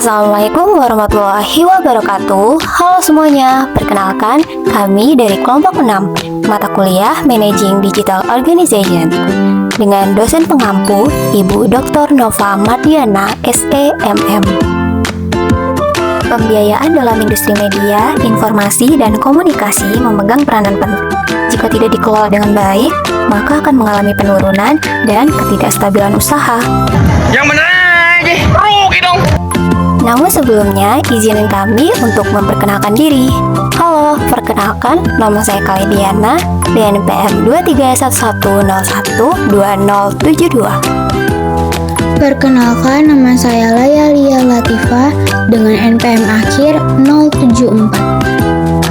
Assalamualaikum warahmatullahi wabarakatuh. Halo semuanya, perkenalkan kami dari kelompok 6 mata kuliah Managing Digital Organization dengan dosen pengampu Ibu Dr. Nova Mardiana SEMM. Pembiayaan dalam industri media, informasi, dan komunikasi memegang peranan penting. Jika tidak dikelola dengan baik, maka akan mengalami penurunan dan ketidakstabilan usaha. Yang bener aja, rugi dong. Namun sebelumnya, izinin kami untuk memperkenalkan diri. Halo, perkenalkan, nama saya Kalidiana, DNPM 2311012072. Perkenalkan, nama saya Lia Latifah dengan NPM akhir 074.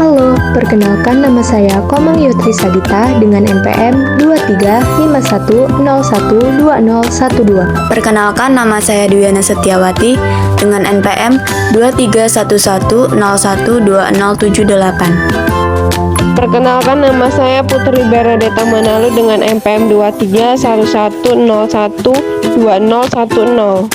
Halo, perkenalkan nama saya Komang Yutri Sadita dengan NPM 2351012012. Perkenalkan, nama saya Dwiana Setiawati dengan NPM 2311012078. Perkenalkan, nama saya Putri Bernadetta Manalu dengan NPM 2311012010.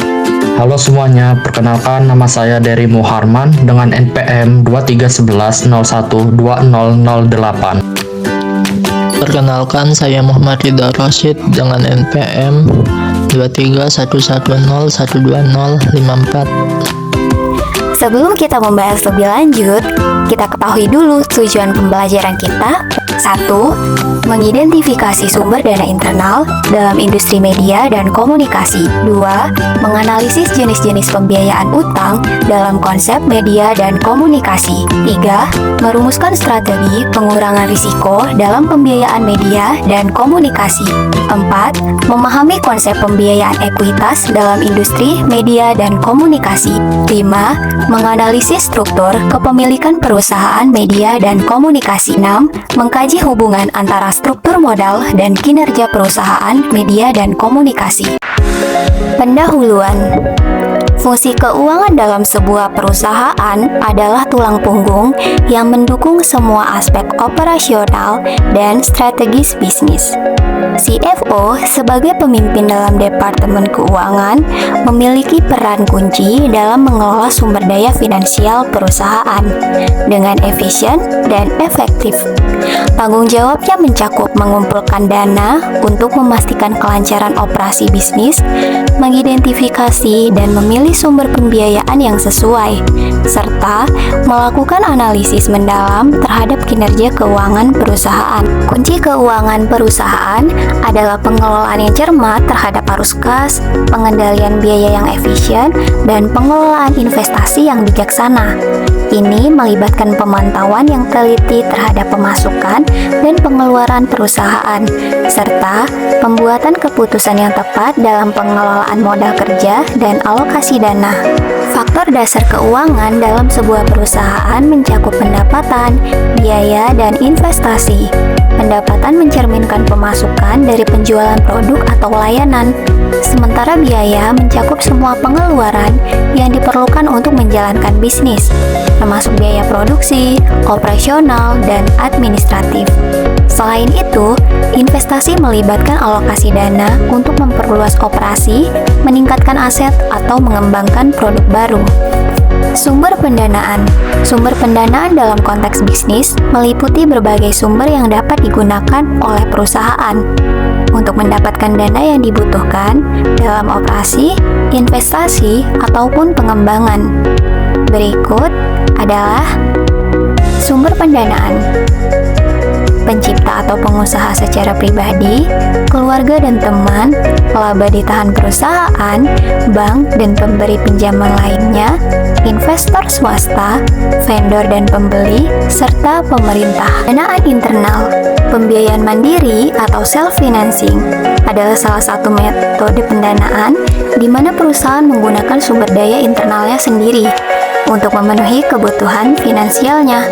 Halo semuanya, perkenalkan nama saya Dery Muharman dengan NPM 2311012008. Perkenalkan, saya Muhammad Ridha Rosyid dengan NPM 2311012054. Sebelum kita membahas lebih lanjut, kita ketahui dulu tujuan pembelajaran kita. 1. Mengidentifikasi sumber dana internal dalam industri media dan komunikasi. 2. Menganalisis jenis-jenis pembiayaan utang dalam konsep media dan komunikasi. 3. Merumuskan strategi pengurangan risiko dalam pembiayaan media dan komunikasi. 4. Memahami konsep pembiayaan ekuitas dalam industri media dan komunikasi. 5. Menganalisis struktur kepemilikan perusahaan media dan komunikasi. 6. Mengkaji hubungan antara struktur modal dan kinerja perusahaan media dan komunikasi. Pendahuluan. Fungsi keuangan dalam sebuah perusahaan adalah tulang punggung yang mendukung semua aspek operasional dan strategis bisnis. CFO sebagai pemimpin dalam Departemen Keuangan memiliki peran kunci dalam mengelola sumber daya finansial perusahaan dengan efisien dan efektif. Tanggung jawabnya mencakup mengumpulkan dana untuk memastikan kelancaran operasi bisnis, mengidentifikasi dan memilih sumber pembiayaan yang sesuai, serta melakukan analisis mendalam terhadap kinerja keuangan perusahaan. Kunci keuangan perusahaan adalah pengelolaan yang cermat terhadap arus kas, pengendalian biaya yang efisien, dan pengelolaan investasi yang bijaksana. Ini melibatkan pemantauan yang teliti terhadap pemasukan dan pengeluaran perusahaan, serta pembuatan keputusan yang tepat dalam pengelolaan modal kerja dan alokasi dana. Faktor dasar keuangan dalam sebuah perusahaan mencakup pendapatan, biaya, dan investasi. Pendapatan mencerminkan pemasukan dari penjualan produk atau layanan, sementara biaya mencakup semua pengeluaran yang diperlukan untuk menjalankan bisnis, termasuk biaya produksi, operasional, dan administratif. Selain itu, investasi melibatkan alokasi dana untuk memperluas operasi, meningkatkan aset, atau mengembangkan produk baru. Sumber pendanaan. Sumber pendanaan dalam konteks bisnis meliputi berbagai sumber yang dapat digunakan oleh perusahaan untuk mendapatkan dana yang dibutuhkan dalam operasi, investasi, ataupun pengembangan. Berikut adalah sumber pendanaan. Pencipta atau pengusaha secara pribadi, keluarga dan teman, laba ditahan perusahaan, bank dan pemberi pinjaman lainnya, investor swasta, vendor dan pembeli, serta pemerintah. Pendanaan internal, pembiayaan mandiri atau self-financing adalah salah satu metode pendanaan di mana perusahaan menggunakan sumber daya internalnya sendiri untuk memenuhi kebutuhan finansialnya.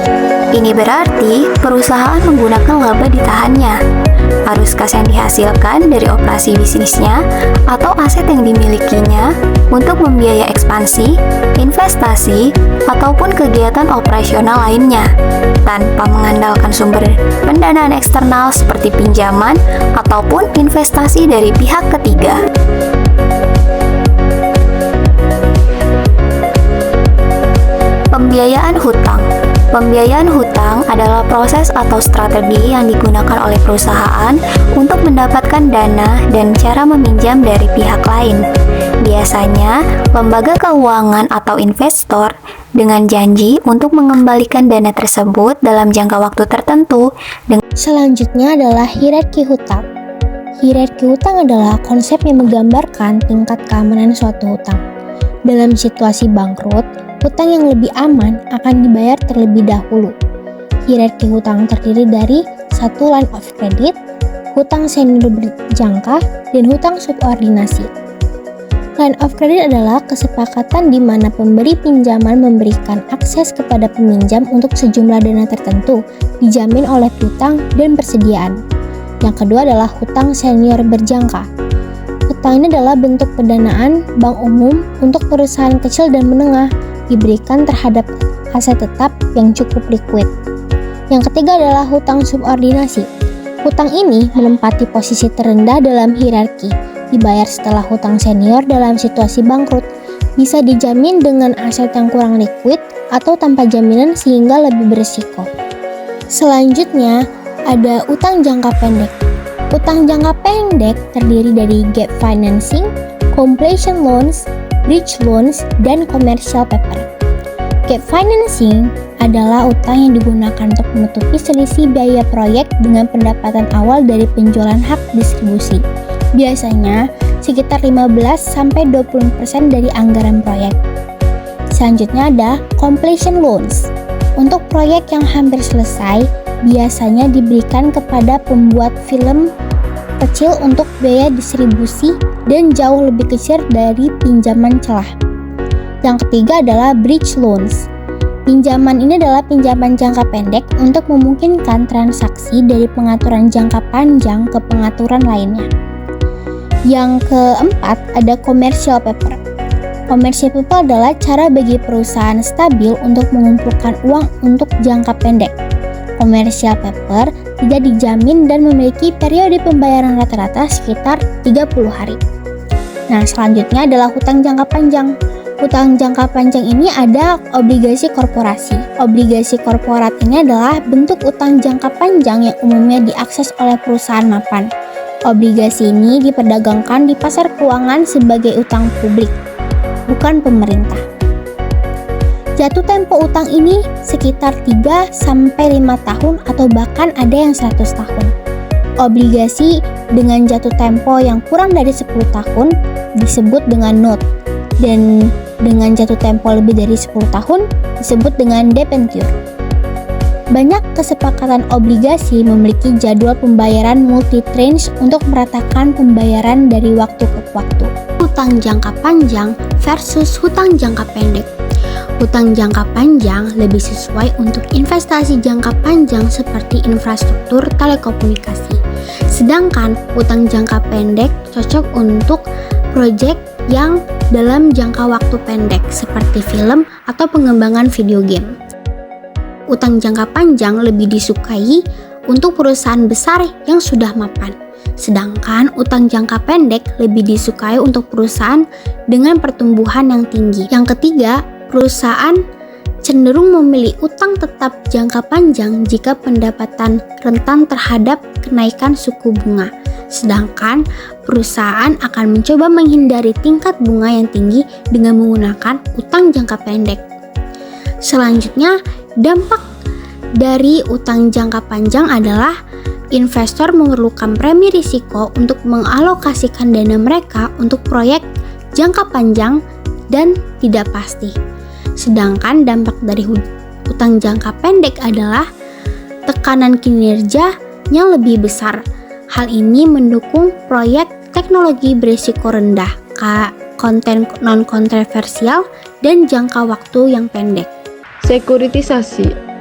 Ini berarti perusahaan menggunakan laba ditahannya, arus kas yang dihasilkan dari operasi bisnisnya, atau aset yang dimilikinya untuk membiayai ekspansi, investasi, ataupun kegiatan operasional lainnya, tanpa mengandalkan sumber pendanaan eksternal seperti pinjaman ataupun investasi dari pihak ketiga. Pembiayaan hutang. Pembiayaan hutang adalah proses atau strategi yang digunakan oleh perusahaan untuk mendapatkan dana dan cara meminjam dari pihak lain. Biasanya, lembaga keuangan atau investor dengan janji untuk mengembalikan dana tersebut dalam jangka waktu tertentu. Selanjutnya adalah hierarki hutang. Hierarki hutang adalah konsep yang menggambarkan tingkat keamanan suatu hutang. Dalam situasi bangkrut, hutang yang lebih aman akan dibayar terlebih dahulu. Hierarki hutang terdiri dari 1. Line of credit, hutang senior berjangka, dan hutang subordinasi. Line of credit adalah kesepakatan di mana pemberi pinjaman memberikan akses kepada peminjam untuk sejumlah dana tertentu, dijamin oleh piutang dan persediaan. Yang kedua adalah hutang senior berjangka. Hutang ini adalah bentuk pendanaan bank umum untuk perusahaan kecil dan menengah, diberikan terhadap aset tetap yang cukup likuid. Yang ketiga adalah hutang subordinasi. Hutang ini menempati posisi terendah dalam hierarki, dibayar setelah hutang senior dalam situasi bangkrut, bisa dijamin dengan aset yang kurang likuid atau tanpa jaminan sehingga lebih berisiko. Selanjutnya ada utang jangka pendek. Utang jangka pendek terdiri dari gap financing, completion loans, bridge loans, dan commercial paper. Gap financing adalah utang yang digunakan untuk menutupi selisih biaya proyek dengan pendapatan awal dari penjualan hak distribusi. Biasanya sekitar 15-20% dari anggaran proyek. Selanjutnya ada completion loans. Untuk proyek yang hampir selesai, biasanya diberikan kepada pembuat film kecil untuk biaya distribusi dan jauh lebih kecil dari pinjaman celah. Yang ketiga adalah bridge loans. Pinjaman ini adalah pinjaman jangka pendek untuk memungkinkan transaksi dari pengaturan jangka panjang ke pengaturan lainnya. Yang keempat ada commercial paper. Commercial paper adalah cara bagi perusahaan stabil untuk mengumpulkan uang untuk jangka pendek. Commercial paper tidak dijamin dan memiliki periode pembayaran rata-rata sekitar 30 hari. Nah, selanjutnya adalah hutang jangka panjang. Hutang jangka panjang ini ada obligasi korporasi. Obligasi korporat ini adalah bentuk utang jangka panjang yang umumnya diakses oleh perusahaan mapan. Obligasi ini diperdagangkan di pasar keuangan sebagai utang publik, bukan pemerintah. Jatuh tempo utang ini sekitar 3-5 tahun atau bahkan ada yang 100 tahun. Obligasi dengan jatuh tempo yang kurang dari 10 tahun disebut dengan note, dan dengan jatuh tempo lebih dari 10 tahun disebut dengan debenture. Banyak kesepakatan obligasi memiliki jadwal pembayaran multi-tranche untuk meratakan pembayaran dari waktu ke waktu. Hutang jangka panjang versus hutang jangka pendek. Hutang jangka panjang lebih sesuai untuk investasi jangka panjang seperti infrastruktur telekomunikasi. Sedangkan hutang jangka pendek cocok untuk proyek yang dalam jangka waktu pendek seperti film atau pengembangan video game. Utang jangka panjang lebih disukai untuk perusahaan besar yang sudah mapan. Sedangkan utang jangka pendek lebih disukai untuk perusahaan dengan pertumbuhan yang tinggi. Yang ketiga, perusahaan cenderung memilih utang tetap jangka panjang jika pendapatan rentan terhadap kenaikan suku bunga. Sedangkan perusahaan akan mencoba menghindari tingkat bunga yang tinggi dengan menggunakan utang jangka pendek. Selanjutnya, dampak dari utang jangka panjang adalah investor memerlukan premi risiko untuk mengalokasikan dana mereka untuk proyek jangka panjang dan tidak pasti. Sedangkan dampak dari utang jangka pendek adalah tekanan kinerja yang lebih besar. Hal ini mendukung proyek teknologi berisiko rendah, konten non-kontroversial, dan jangka waktu yang pendek. Sekuritisasi.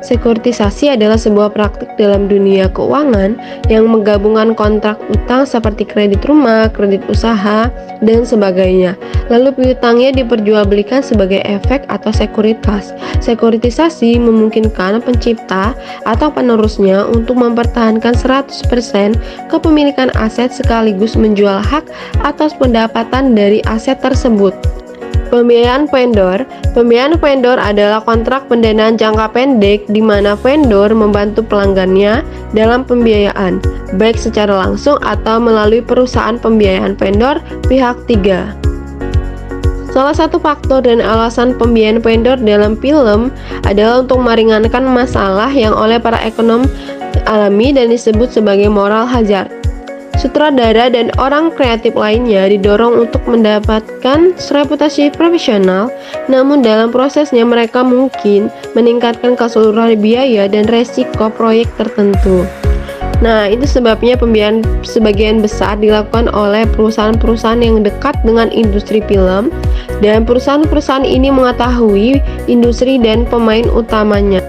Sekuritisasi adalah sebuah praktik dalam dunia keuangan yang menggabungkan kontrak utang seperti kredit rumah, kredit usaha, dan sebagainya. Lalu piutangnya diperjualbelikan sebagai efek atau sekuritas. Sekuritisasi memungkinkan pencipta atau penerusnya untuk mempertahankan 100% kepemilikan aset sekaligus menjual hak atas pendapatan dari aset tersebut. Pembiayaan vendor. Pembiayaan vendor adalah kontrak pendanaan jangka pendek di mana vendor membantu pelanggannya dalam pembiayaan, baik secara langsung atau melalui perusahaan pembiayaan vendor pihak 3. Salah satu faktor dan alasan pembiayaan vendor dalam film adalah untuk meringankan masalah yang oleh para ekonom alami dan disebut sebagai moral hazard. Sutradara dan orang kreatif lainnya didorong untuk mendapatkan reputasi profesional, namun dalam prosesnya mereka mungkin meningkatkan keseluruhan biaya dan resiko proyek tertentu. Nah, itu sebabnya pembiayaan sebagian besar dilakukan oleh perusahaan-perusahaan yang dekat dengan industri film, dan perusahaan-perusahaan ini mengetahui industri dan pemain utamanya.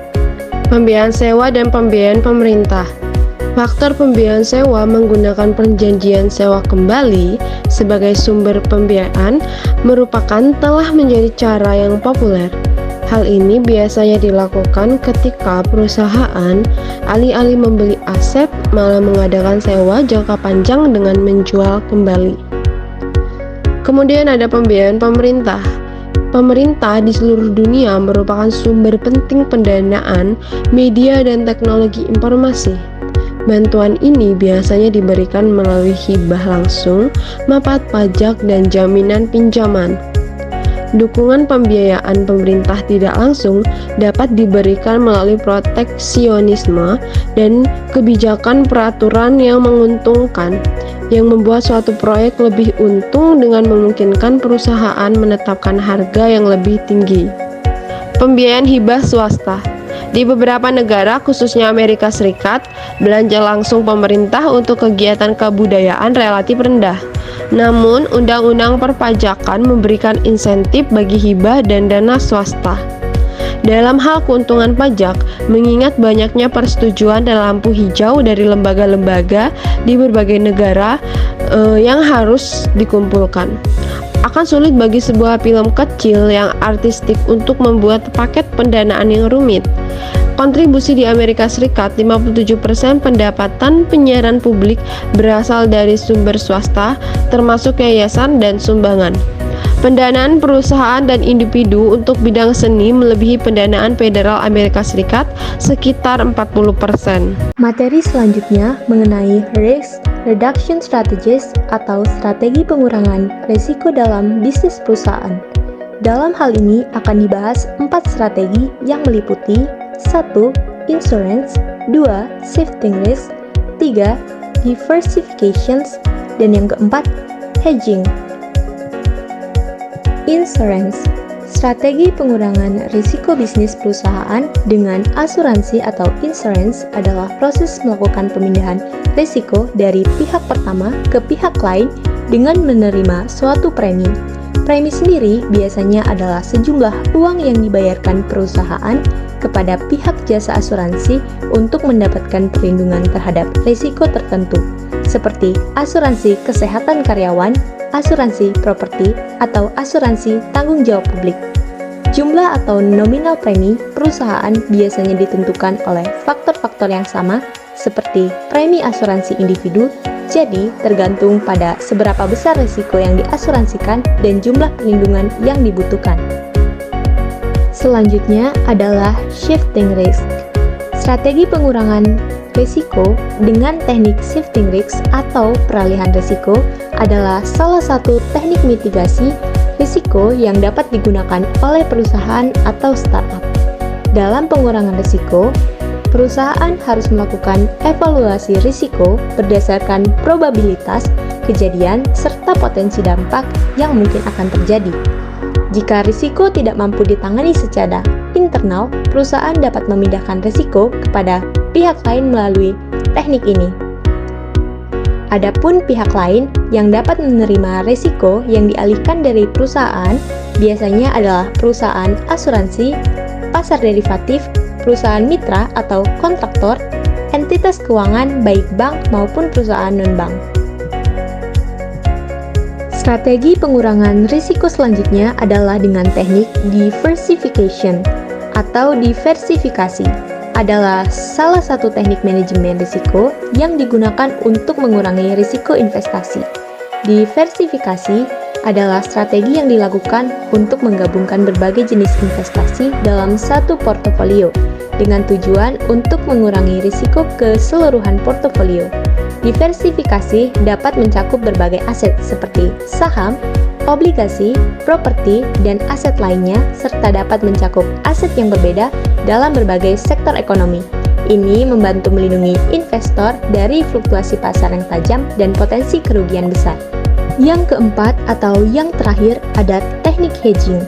Pembiayaan sewa dan pembiayaan pemerintah. Faktor pembiayaan sewa menggunakan perjanjian sewa kembali sebagai sumber pembiayaan merupakan telah menjadi cara yang populer. Hal ini biasanya dilakukan ketika perusahaan alih-alih membeli aset malah mengadakan sewa jangka panjang dengan menjual kembali. Kemudian ada pembiayaan pemerintah. Pemerintah di seluruh dunia merupakan sumber penting pendanaan media dan teknologi informasi. Bantuan ini biasanya diberikan melalui hibah langsung, manfaat pajak, dan jaminan pinjaman. Dukungan pembiayaan pemerintah tidak langsung dapat diberikan melalui proteksionisme dan kebijakan peraturan yang menguntungkan, yang membuat suatu proyek lebih untung dengan memungkinkan perusahaan menetapkan harga yang lebih tinggi. Pembiayaan hibah swasta. Di beberapa negara, khususnya Amerika Serikat, belanja langsung pemerintah untuk kegiatan kebudayaan relatif rendah. Namun, undang-undang perpajakan memberikan insentif bagi hibah dan dana swasta. Dalam hal keuntungan pajak, mengingat banyaknya persetujuan dan lampu hijau dari lembaga-lembaga di berbagai negara yang harus dikumpulkan. Akan sulit bagi sebuah film kecil yang artistik untuk membuat paket pendanaan yang rumit. Kontribusi di Amerika Serikat, 57% pendapatan penyiaran publik berasal dari sumber swasta, termasuk yayasan dan sumbangan. Pendanaan perusahaan dan individu untuk bidang seni melebihi pendanaan federal Amerika Serikat sekitar 40%. Materi selanjutnya mengenai Risk Reduction Strategies atau strategi pengurangan risiko dalam bisnis perusahaan. Dalam hal ini akan dibahas 4 strategi yang meliputi 1. Insurance, 2. Shifting risk, 3. Diversifications, dan yang keempat, hedging. Insurance, strategi pengurangan risiko bisnis perusahaan dengan asuransi atau insurance adalah proses melakukan pemindahan risiko dari pihak pertama ke pihak lain dengan menerima suatu premi. Premi sendiri biasanya adalah sejumlah uang yang dibayarkan perusahaan kepada pihak jasa asuransi untuk mendapatkan perlindungan terhadap risiko tertentu, seperti asuransi kesehatan karyawan, asuransi properti, atau asuransi tanggung jawab publik. Jumlah atau nominal premi perusahaan biasanya ditentukan oleh faktor-faktor yang sama, seperti premi asuransi individu, jadi tergantung pada seberapa besar risiko yang diasuransikan dan jumlah perlindungan yang dibutuhkan. Selanjutnya adalah shifting risk. Strategi pengurangan risiko dengan teknik shifting risk atau peralihan risiko adalah salah satu teknik mitigasi risiko yang dapat digunakan oleh perusahaan atau startup. Dalam pengurangan risiko, perusahaan harus melakukan evaluasi risiko berdasarkan probabilitas kejadian serta potensi dampak yang mungkin akan terjadi. Jika risiko tidak mampu ditangani secara internal, perusahaan dapat memindahkan risiko kepada pihak lain melalui teknik ini. Adapun pihak lain yang dapat menerima risiko yang dialihkan dari perusahaan biasanya adalah perusahaan asuransi, pasar derivatif, perusahaan mitra atau kontraktor, entitas keuangan baik bank maupun perusahaan non-bank. Strategi pengurangan risiko selanjutnya adalah dengan teknik diversification atau diversifikasi. Adalah salah satu teknik manajemen risiko yang digunakan untuk mengurangi risiko investasi. Diversifikasi adalah strategi yang dilakukan untuk menggabungkan berbagai jenis investasi dalam satu portofolio dengan tujuan untuk mengurangi risiko keseluruhan portofolio. Diversifikasi dapat mencakup berbagai aset seperti saham, obligasi, properti, dan aset lainnya, serta dapat mencakup aset yang berbeda dalam berbagai sektor ekonomi. Ini membantu melindungi investor dari fluktuasi pasar yang tajam dan potensi kerugian besar. Yang keempat atau yang terakhir ada teknik hedging.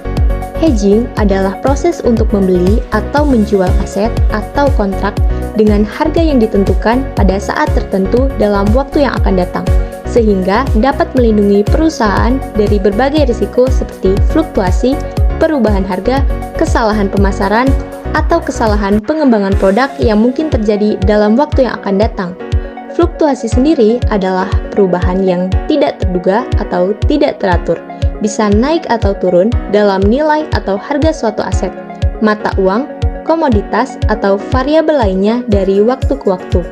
Hedging adalah proses untuk membeli atau menjual aset atau kontrak dengan harga yang ditentukan pada saat tertentu dalam waktu yang akan datang, sehingga dapat melindungi perusahaan dari berbagai risiko seperti fluktuasi, perubahan harga, kesalahan pemasaran, atau kesalahan pengembangan produk yang mungkin terjadi dalam waktu yang akan datang. Fluktuasi sendiri adalah perubahan yang tidak terduga atau tidak teratur, bisa naik atau turun dalam nilai atau harga suatu aset, mata uang, komoditas, atau variabel lainnya dari waktu ke waktu.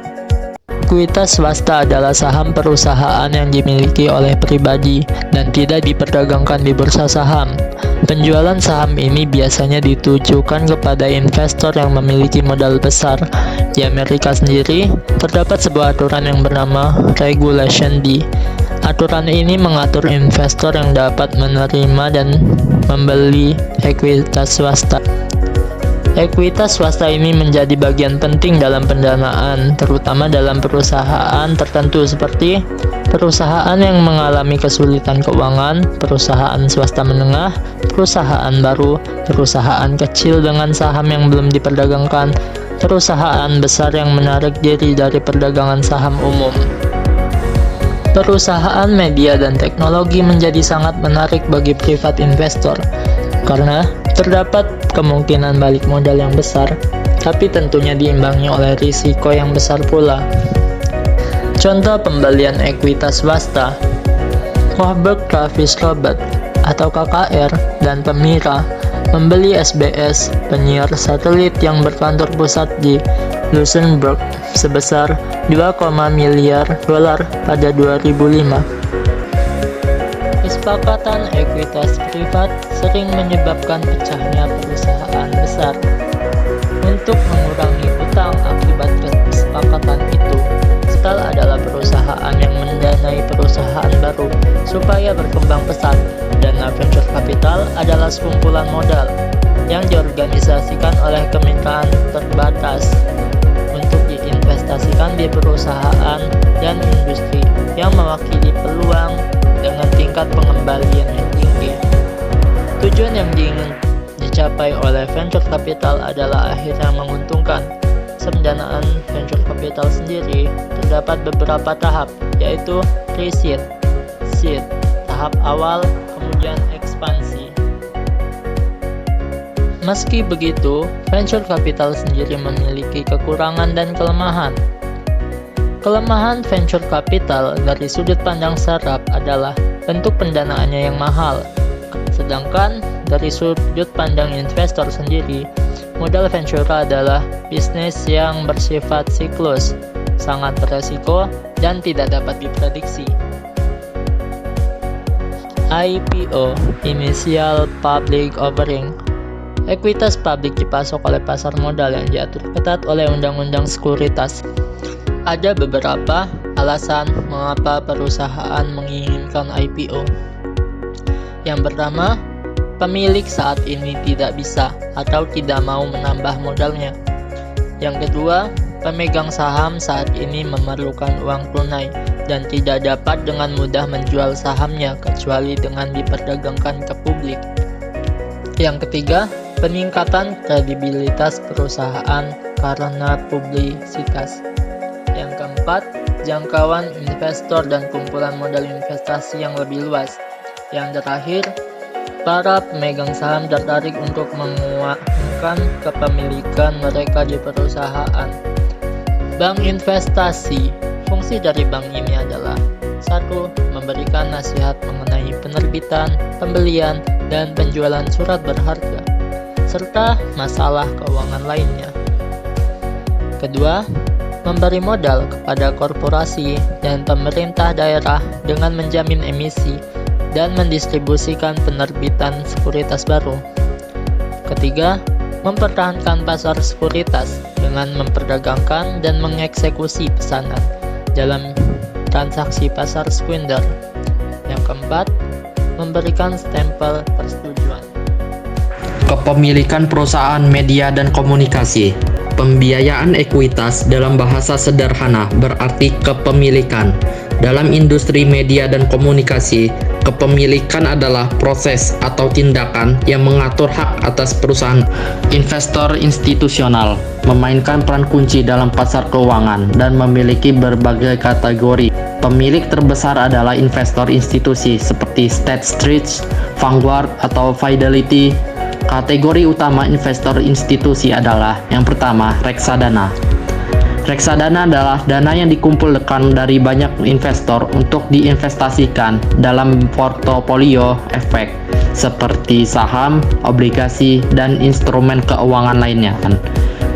Ekuitas swasta adalah saham perusahaan yang dimiliki oleh pribadi dan tidak diperdagangkan di bursa saham. Penjualan saham ini biasanya ditujukan kepada investor yang memiliki modal besar. Di Amerika sendiri, terdapat sebuah aturan yang bernama Regulation D. Aturan ini mengatur investor yang dapat menerima dan membeli ekuitas swasta. Ekuitas swasta ini menjadi bagian penting dalam pendanaan, terutama dalam perusahaan tertentu seperti perusahaan yang mengalami kesulitan keuangan, perusahaan swasta menengah, perusahaan baru, perusahaan kecil dengan saham yang belum diperdagangkan, perusahaan besar yang menarik diri dari perdagangan saham umum. Perusahaan media dan teknologi menjadi sangat menarik bagi privat investor karena terdapat kemungkinan balik modal yang besar, tapi tentunya diimbangi oleh risiko yang besar pula. Contoh pembelian ekuitas swasta: Kohlberg Kravis Robert atau KKR dan Permira membeli SBS, penyiar satelit yang berkantor pusat di Luxembourg, sebesar $2, miliar pada 2005. Kesepakatan ekuitas privat sering menyebabkan pecahnya perusahaan besar. Untuk mengurangi utang akibat kesepakatan itu, Stal adalah perusahaan yang mendanai perusahaan baru supaya berkembang pesat. Dana venture capital adalah sekumpulan modal yang diorganisasikan oleh kemitraan terbatas untuk diinvestasikan di perusahaan dan industri yang mewakili peluang dengan tingkat pengembalian yang tinggi. Tujuan yang diingin dicapai oleh venture capital adalah akhirnya menguntungkan. Pendanaan venture capital sendiri terdapat beberapa tahap, yaitu pre-seed, seed, tahap awal, kemudian ekspansi. Meski begitu, venture capital sendiri memiliki kekurangan dan kelemahan. Kelemahan venture capital dari sudut pandang startup adalah bentuk pendanaannya yang mahal. Sedangkan dari sudut pandang investor sendiri, modal venture adalah bisnis yang bersifat siklus, sangat beresiko, dan tidak dapat diprediksi. IPO, Initial Public Offering. Ekuitas publik dipasok oleh pasar modal yang diatur ketat oleh Undang-Undang Sekuritas. Ada beberapa alasan mengapa perusahaan menginginkan IPO. Yang pertama, pemilik saat ini tidak bisa atau tidak mau menambah modalnya. Yang kedua, pemegang saham saat ini memerlukan uang tunai dan tidak dapat dengan mudah menjual sahamnya kecuali dengan diperdagangkan ke publik. Yang ketiga, peningkatan kredibilitas perusahaan karena publisitas. Yang keempat, jangkauan investor dan kumpulan modal investasi yang lebih luas. Yang terakhir, para pemegang saham tertarik untuk menguatkan kepemilikan mereka di perusahaan. Bank investasi. Fungsi dari bank ini adalah 1. Memberikan nasihat mengenai penerbitan, pembelian, dan penjualan surat berharga, serta masalah keuangan lainnya. Kedua, memberi modal kepada korporasi dan pemerintah daerah dengan menjamin emisi dan mendistribusikan penerbitan sekuritas baru. Ketiga, mempertahankan pasar sekuritas dengan memperdagangkan dan mengeksekusi pesanan dalam transaksi pasar sekunder. Yang keempat, memberikan stempel persetujuan. Kepemilikan perusahaan media dan komunikasi. Pembiayaan ekuitas dalam bahasa sederhana berarti kepemilikan. Dalam industri media dan komunikasi, kepemilikan adalah proses atau tindakan yang mengatur hak atas perusahaan. Investor institusional memainkan peran kunci dalam pasar keuangan dan memiliki berbagai kategori. Pemilik terbesar adalah investor institusi seperti State Street, Vanguard, atau Fidelity. Kategori utama investor institusi adalah yang pertama, reksadana. Reksadana adalah dana yang dikumpulkan dari banyak investor untuk diinvestasikan dalam portofolio efek seperti saham, obligasi, dan instrumen keuangan lainnya.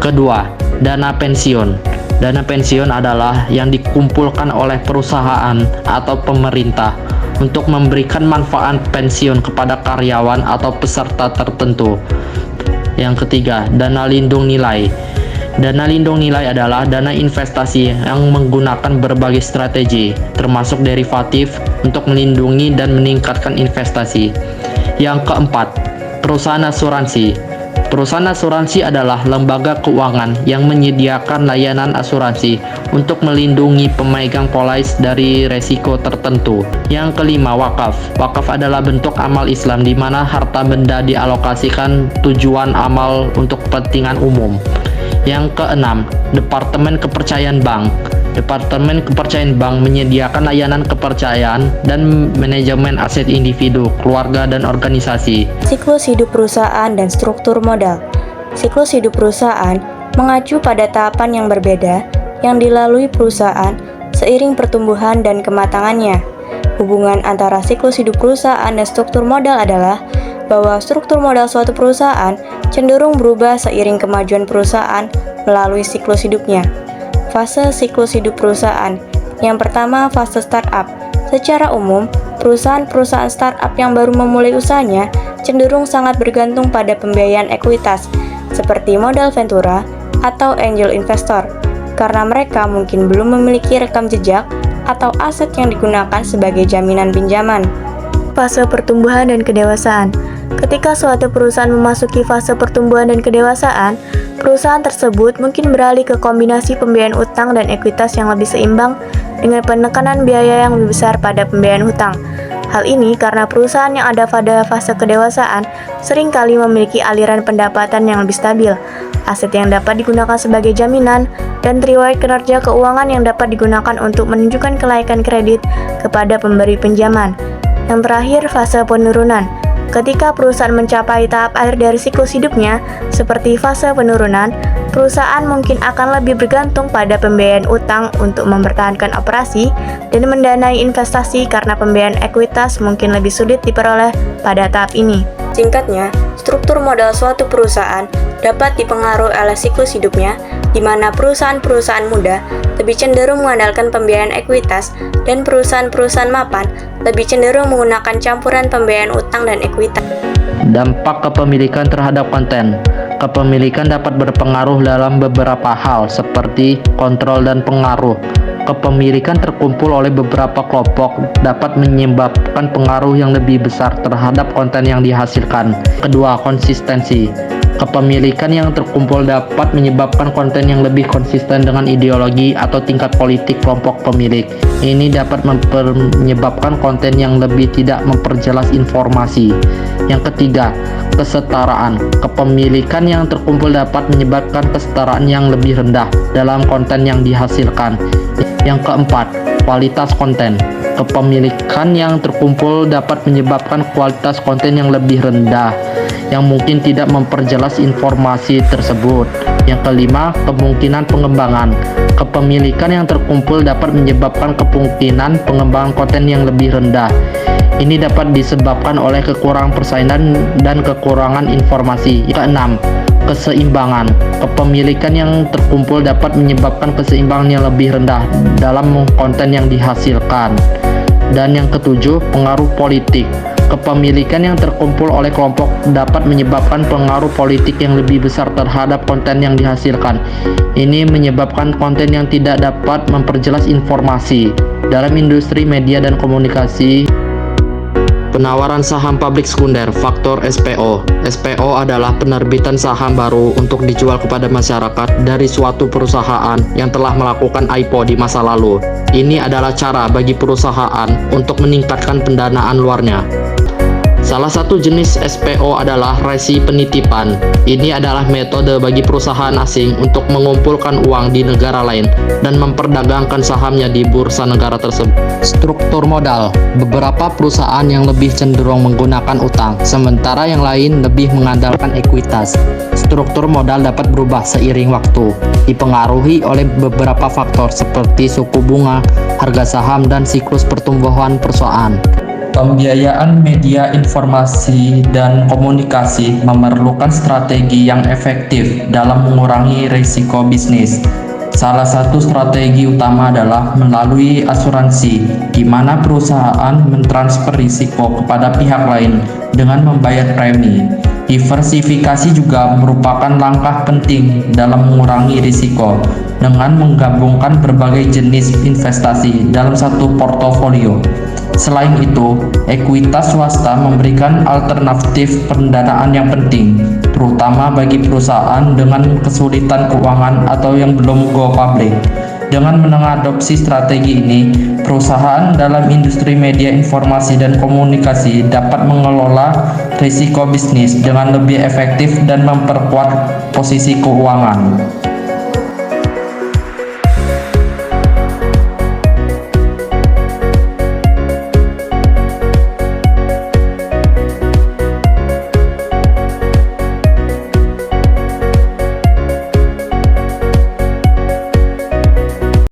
Kedua, dana pensiun. Dana pensiun adalah yang dikumpulkan oleh perusahaan atau pemerintah untuk memberikan manfaat pensiun kepada karyawan atau peserta tertentu. Yang ketiga, dana lindung nilai. Dana lindung nilai adalah dana investasi yang menggunakan berbagai strategi, termasuk derivatif, untuk melindungi dan meningkatkan investasi. Yang keempat, perusahaan asuransi. Perusahaan asuransi adalah lembaga keuangan yang menyediakan layanan asuransi untuk melindungi pemegang polis dari resiko tertentu. Yang kelima, wakaf. Wakaf adalah bentuk amal Islam di mana harta benda dialokasikan tujuan amal untuk kepentingan umum. Yang keenam, Departemen Kepercayaan Bank. Departemen Kepercayaan Bank menyediakan layanan kepercayaan dan manajemen aset individu, keluarga, dan organisasi. Siklus hidup perusahaan dan struktur modal. Siklus hidup perusahaan mengacu pada tahapan yang berbeda yang dilalui perusahaan seiring pertumbuhan dan kematangannya. Hubungan antara siklus hidup perusahaan dan struktur modal adalah bahwa struktur modal suatu perusahaan cenderung berubah seiring kemajuan perusahaan melalui siklus hidupnya. Fase siklus hidup perusahaan. Yang pertama, fase startup. Secara umum, perusahaan-perusahaan startup yang baru memulai usahanya cenderung sangat bergantung pada pembiayaan ekuitas, seperti modal ventura atau angel investor, karena mereka mungkin belum memiliki rekam jejak atau aset yang digunakan sebagai jaminan pinjaman. Fase pertumbuhan dan kedewasaan. Ketika suatu perusahaan memasuki fase pertumbuhan dan kedewasaan, perusahaan tersebut mungkin beralih ke kombinasi pembiayaan utang dan ekuitas yang lebih seimbang dengan penekanan biaya yang lebih besar pada pembiayaan hutang. Hal ini karena perusahaan yang ada pada fase kedewasaan seringkali memiliki aliran pendapatan yang lebih stabil, aset yang dapat digunakan sebagai jaminan, dan riwayat kinerja keuangan yang dapat digunakan untuk menunjukkan kelayakan kredit kepada pemberi pinjaman. Yang terakhir, fase penurunan. Ketika perusahaan mencapai tahap akhir dari siklus hidupnya, seperti fase penurunan, perusahaan mungkin akan lebih bergantung pada pembiayaan utang untuk mempertahankan operasi dan mendanai investasi karena pembiayaan ekuitas mungkin lebih sulit diperoleh pada tahap ini. Singkatnya, struktur modal suatu perusahaan dapat dipengaruhi oleh siklus hidupnya, di mana perusahaan-perusahaan muda lebih cenderung mengandalkan pembiayaan ekuitas dan perusahaan-perusahaan mapan lebih cenderung menggunakan campuran pembiayaan utang dan ekuitas. Dampak kepemilikan terhadap konten. Kepemilikan dapat berpengaruh dalam beberapa hal seperti kontrol dan pengaruh. Kepemilikan terkumpul oleh beberapa kelompok dapat menyebabkan pengaruh yang lebih besar terhadap konten yang dihasilkan. Kedua, konsistensi. Kepemilikan yang terkumpul dapat menyebabkan konten yang lebih konsisten dengan ideologi atau tingkat politik kelompok pemilik. Ini dapat menyebabkan konten yang lebih tidak memperjelas informasi. Yang ketiga, kesetaraan. Kepemilikan yang terkumpul dapat menyebabkan kesetaraan yang lebih rendah dalam konten yang dihasilkan. Yang keempat, kualitas konten. Kepemilikan yang terkumpul dapat menyebabkan kualitas konten yang lebih rendah, yang mungkin tidak memperjelas informasi tersebut. Yang kelima, kemungkinan pengembangan. Kepemilikan yang terkumpul dapat menyebabkan kemungkinan pengembangan konten yang lebih rendah. Ini dapat disebabkan oleh kekurangan persaingan dan kekurangan informasi. Yang keenam, keseimbangan. Kepemilikan yang terkumpul dapat menyebabkan keseimbangan yang lebih rendah dalam konten yang dihasilkan. Dan yang ketujuh, pengaruh politik. Kepemilikan yang terkumpul oleh kelompok dapat menyebabkan pengaruh politik yang lebih besar terhadap konten yang dihasilkan. Ini menyebabkan konten yang tidak dapat memperjelas informasi. Dalam industri media dan komunikasi, penawaran saham publik sekunder, faktor SPO. SPO adalah penerbitan saham baru untuk dijual kepada masyarakat dari suatu perusahaan yang telah melakukan IPO di masa lalu. Ini adalah cara bagi perusahaan untuk meningkatkan pendanaan luarnya. Salah satu jenis SPO adalah resi penitipan. Ini adalah metode bagi perusahaan asing untuk mengumpulkan uang di negara lain dan memperdagangkan sahamnya di bursa negara tersebut. Struktur modal. Beberapa perusahaan yang lebih cenderung menggunakan utang, sementara yang lain lebih mengandalkan ekuitas. Struktur modal dapat berubah seiring waktu, dipengaruhi oleh beberapa faktor seperti suku bunga, harga saham, dan siklus pertumbuhan perusahaan. Pembiayaan media informasi dan komunikasi memerlukan strategi yang efektif dalam mengurangi risiko bisnis. Salah satu strategi utama adalah melalui asuransi, di mana perusahaan mentransfer risiko kepada pihak lain dengan membayar premi. Diversifikasi juga merupakan langkah penting dalam mengurangi risiko dengan menggabungkan berbagai jenis investasi dalam satu portofolio. Selain itu, ekuitas swasta memberikan alternatif pendanaan yang penting, terutama bagi perusahaan dengan kesulitan keuangan atau yang belum go public. Dengan mengadopsi strategi ini, perusahaan dalam industri media informasi dan komunikasi dapat mengelola risiko bisnis dengan lebih efektif dan memperkuat posisi keuangan.